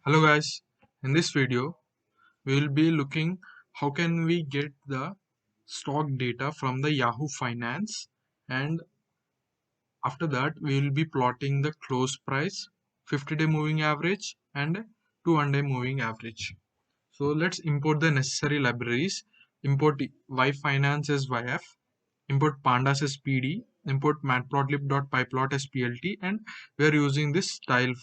Hello guys, in this video we will be looking how can we get the stock data from the Yahoo Finance, and after that we will be plotting the close price, 50-day moving average and 200-day moving average. So let's import the necessary libraries. Import Y Finance as YF, import pandas as PD, import matplotlib.pyplot as PLT, and we are using this style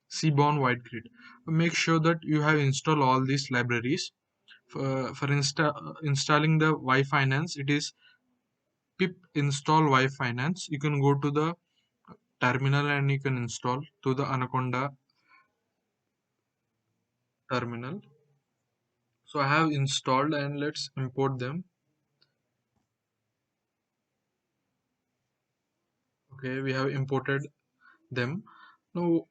Seaborn White Grid. Make sure that you have installed all these libraries. For installing the Y Finance, it is pip install Y Finance. You can go to the terminal and you can install to the Anaconda terminal. So I have installed, and let's import them. Okay, we have imported them. Now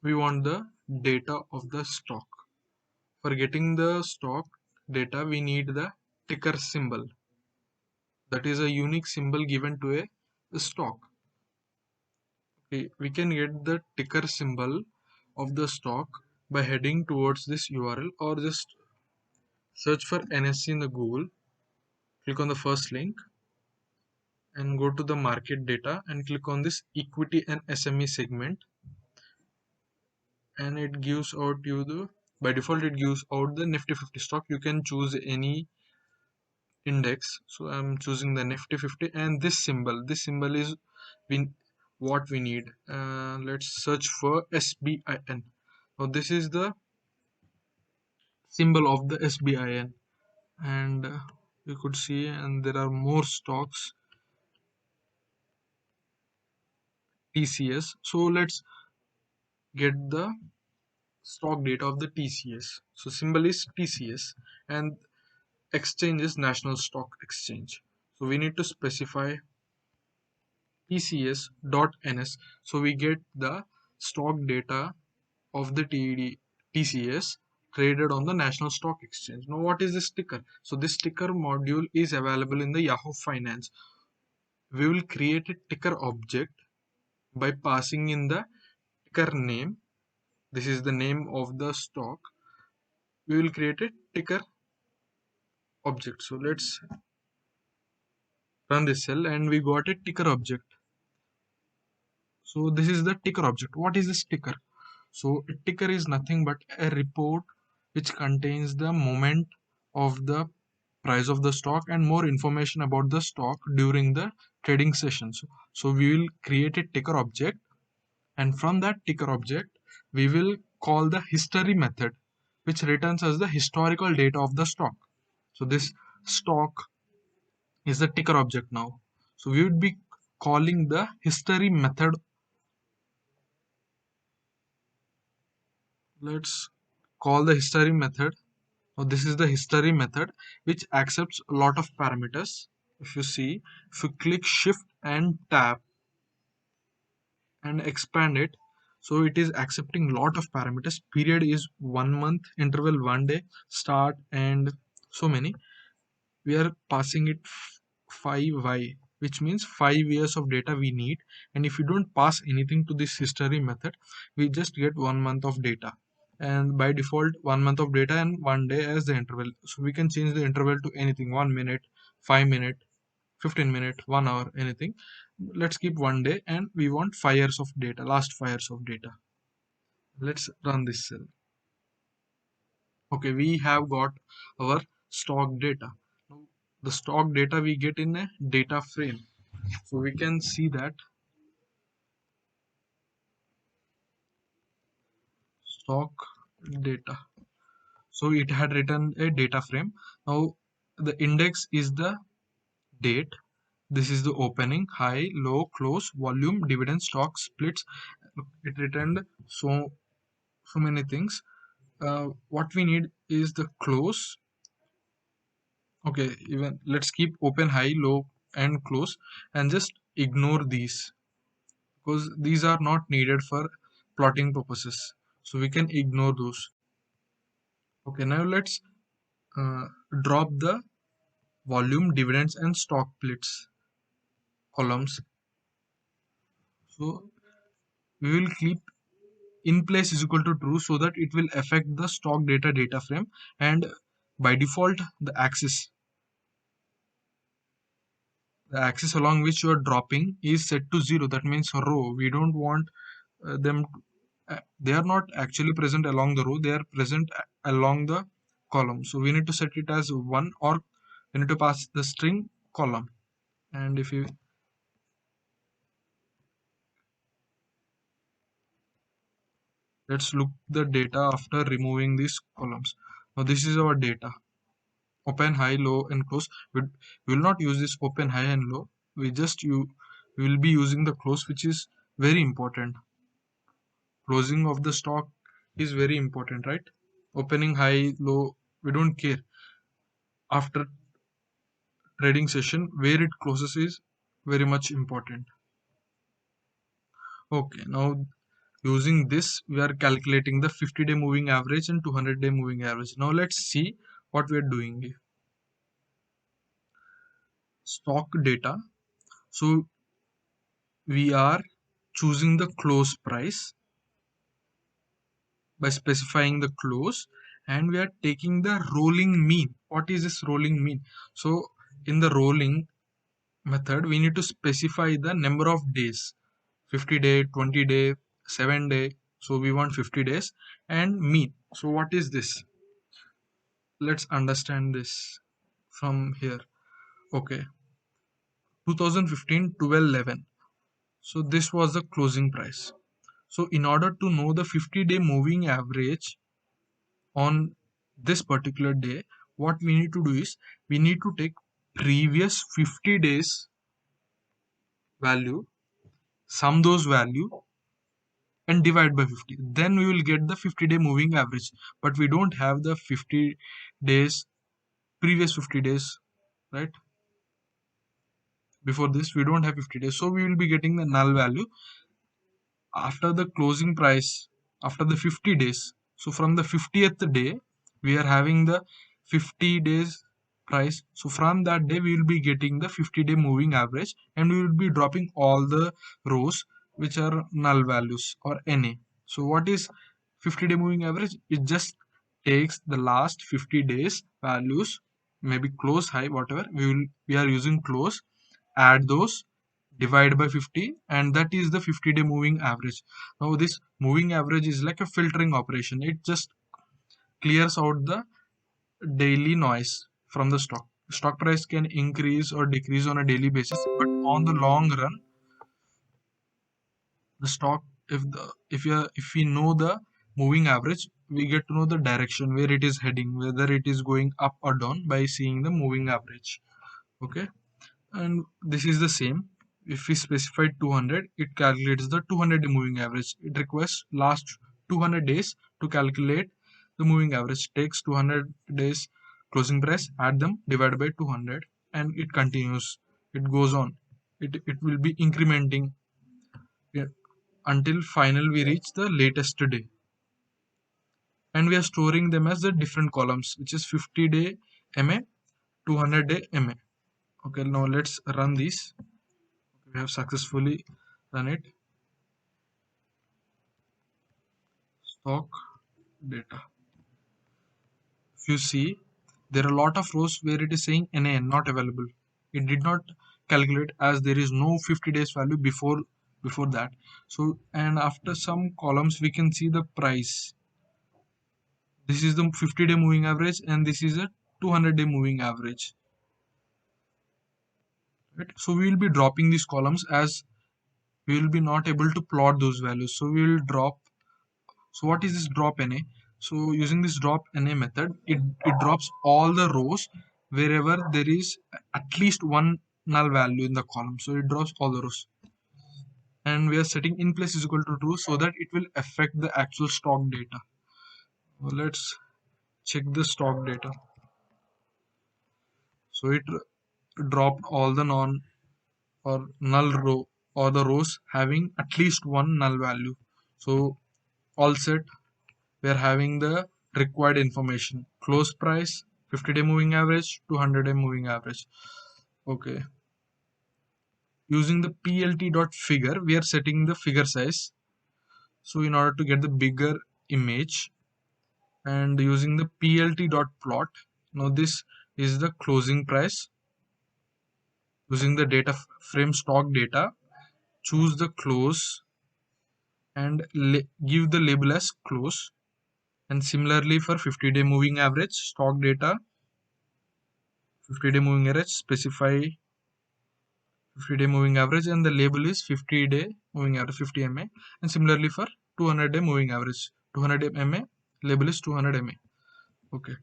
we want the data of the stock. For getting the stock data, we need the ticker symbol. That is a unique symbol given to a stock. We can get the ticker symbol of the stock by heading towards this URL, or just search for NSE in the Google. Click on the first link and go to the market data and click on this equity and SME segment, and it gives out you the, by default it gives out the Nifty 50 stock. You can choose any index, so I'm choosing the Nifty 50, and this symbol is we what we need. Let's search for SBIN. Now this is the symbol of the SBIN, and you could see, and there are more stocks TCS. So let's get the stock data of the TCS. So symbol is TCS, and exchange is National Stock Exchange. So we need to specify TCS.NS. So we get the stock data of the TCS traded on the National Stock Exchange. Now what is this ticker? So this ticker module is available in the Yahoo Finance. We will create a ticker object by passing in the ticker name. This is the name of the stock. We will create a ticker object. So let's run this cell, and we got a ticker object. So this is the ticker object. What is this ticker? So a ticker is nothing but a report which contains the moment of the price of the stock and more information about the stock during the trading sessions. So we will create a ticker object, and from that ticker object we will call the history method, which returns us the historical data of the stock. So this stock is the ticker object now. So we would be calling the history method. Let's call the history method. Now this is the history method which accepts a lot of parameters. If you see, if you click shift and tab and expand it, so it is accepting lot of parameters. Period is 1 month, interval 1 day, start, and so many. We are passing it 5y, which means 5 years of data we need. And if you don't pass anything to this history method, we just get 1 month of data, and by default 1 month of data and 1 day as the interval. So we can change the interval to anything: 1 minute, 5 minute, 15 minute, 1 hour, anything. Let's keep 1 day, and we want 5 years of data, last 5 years of data. Let's run this cell. Okay, we have got our stock data. Now the stock data we get in a data frame, so we can see that stock data. So it had written a data frame. Now the index is the date. This is the opening, high, low, close, volume, dividend, stock splits. It returned so many things. What we need is the close. Okay, even let's keep open, high, low, and close, and just ignore these because these are not needed for plotting purposes. So we can ignore those. Okay, now let's uh, drop the volume, dividends, and stock splits columns. So we will keep in place is equal to true, so that it will affect the stock data frame. And by default, the axis along which you are dropping is set to 0. That means row. We don't want them. They are not actually present along the row. They are present along the column. So we need to set it as 1, or we need to pass the string column. And if you let's look the data after removing these columns. Now this is our data: open, high, low, and close. We will not use this open, high, and low. We will be using the close, which is very important. Closing of the stock is very important, right? Opening, high, low, we don't care. After trading session, where it closes is very much important. Okay, now using this, we are calculating the 50-day moving average and 200-day moving average. Now let's see what we are doing. Stock data. So we are choosing the close price by specifying the close, and we are taking the rolling mean. What is this rolling mean? So in the rolling method, we need to specify the number of days: 50 day, 20 day, 7 day. So we want 50 days. And mean. So what is this? Let's understand this from here. Okay, 2015 1211. So this was the closing price. So in order to know the 50-day moving average on this particular day, what we need to do is we need to take previous 50 days value, sum those value, and divide by 50. Then we will get the 50-day moving average. But we don't have the 50 days, previous 50 days, right? Before this, we don't have 50 days. So we will be getting the null value after the closing price, after the 50 days. So from the 50th day, we are having the 50 days price. So from that day, we will be getting the 50-day moving average, and we will be dropping all the rows which are null values or NA. So what is 50-day moving average? It just takes the last 50 days values, maybe close, high, whatever. We are using close, add those, divide by 50, and that is the 50-day moving average. Now this moving average is like a filtering operation. It just clears out the daily noise from the stock price can increase or decrease on a daily basis, but on the long run, the stock, if we know the moving average, we get to know the direction where it is heading, whether it is going up or down, by seeing the moving average. Okay, and this is the same. If we specify 200, it calculates the 200-day moving average. It requires last 200 days to calculate the moving average. Takes 200 days closing price, add them, divide by 200, and it continues. It goes on. It will be incrementing, yeah, until final we reach the latest day. And we are storing them as the different columns, which is 50-day MA, 200-day MA. Okay, now let's run these. We have successfully run it. Stock data. If you see, there are a lot of rows where it is saying NaN not available. It did not calculate, as there is no 50 days value before that. So, and after some columns we can see the price. This is the 50-day moving average, and this is a 200-day moving average. Right? So we will be dropping these columns, as we will be not able to plot those values. So we will drop. So what is this drop NA? So using this drop NA method, it drops all the rows wherever there is at least one null value in the column. So it drops all the rows. And we are setting in place is equal to true, so that it will affect the actual stock data. Well, let's check the stock data. So it dropped all the non or null row, or the rows having at least one null value. So all set. We are having the required information: close price, 50-day moving average, 200-day moving average. Okay, using the plt.figure, we are setting the figure size. So in order to get the bigger image, and using the plt dot plot, now this is the closing price. Using the data frame stock data, choose the close and give the label as close. And similarly for 50-day moving average stock data, 50-day moving average, specify 50-day moving average and the label is 50-day moving average 50 MA. And similarly for 200-day moving average 200 MA, label is 200 MA. Okay,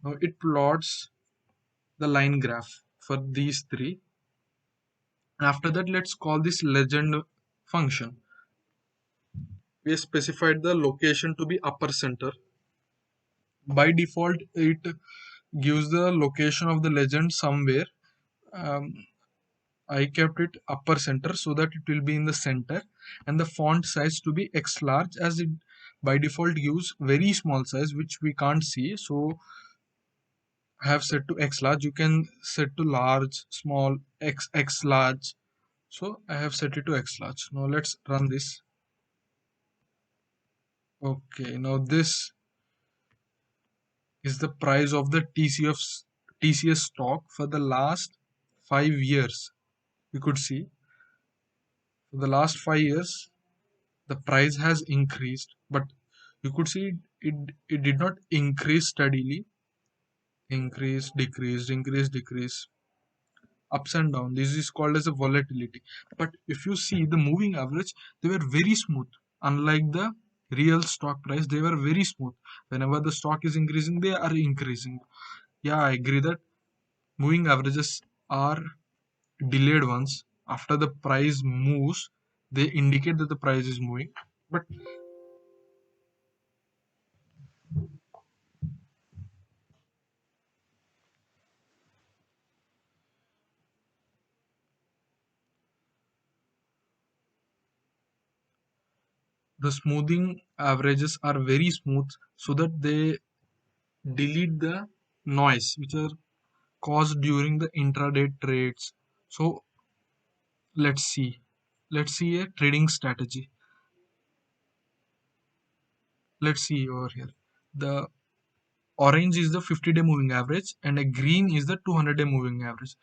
now it plots the line graph for these three. After that, let's call this legend function. We specified the location to be upper center. By default, it gives the location of the legend somewhere. um, I kept it upper center so that it will be in the center, and the font size to be X large, as it by default gives very small size which we can't see. So I have set to X large. You can set to large, small, X large. So I have set it to X large. Now let's run this. Okay, now this is the price of the TCS stock for the last 5 years. You could see for the last 5 years the price has increased, but you could see it did not increase steadily. Increase, decrease, increase, decrease, ups and down. This is called as a volatility. But if you see the moving average, they were very smooth. Unlike the real stock price, they were very smooth. Whenever the stock is increasing, they are increasing. Yeah, I agree that moving averages are delayed ones. After the price moves, they indicate that the price is moving. But the smoothing averages are very smooth so that they delete the noise which are caused during the intraday trades. So let's see. Let's see a trading strategy. Let's see over here. The orange is the 50-day moving average and a green is the 200-day moving average.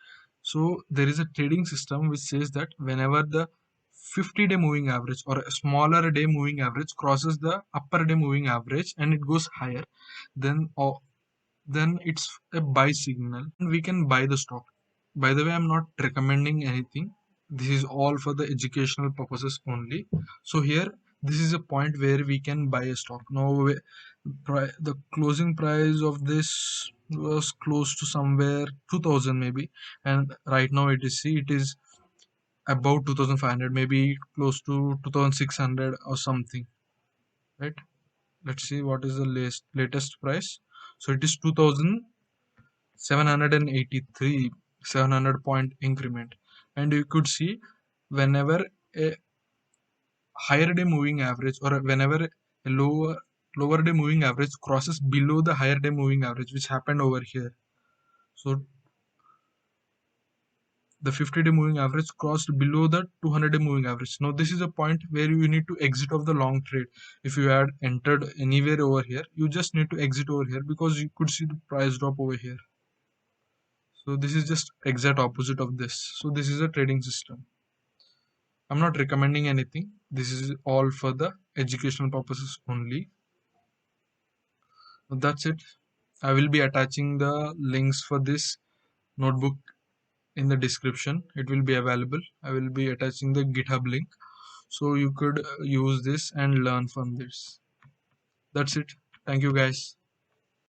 So there is a trading system which says that whenever the 50-day moving average or a smaller day moving average crosses the upper day moving average and it goes higher, then then it's a buy signal and we can buy the stock. By the way, I'm not recommending anything. This is all for the educational purposes only. So here, this is a point where we can buy a stock. Now, the closing price of this was close to somewhere 2000 maybe, and right now it is, see, it is about 2500, maybe close to 2600 or something, right? Let's see what is the latest price. So it is 2783, 700 point increment. And you could see whenever a higher day moving average or whenever a lower day moving average crosses below the higher day moving average, which happened over here. So the 50-day moving average crossed below the 200-day moving average. Now this is a point where you need to exit of the long trade. If you had entered anywhere over here, you just need to exit over here because you could see the price drop over here. So this is just exact opposite of this. So this is a trading system. I'm not recommending anything. This is all for the educational purposes only. That's it. I will be attaching the links for this notebook in the description. It will be available. I will be attaching the GitHub link so you could use this and learn from this. That's it. Thank you guys.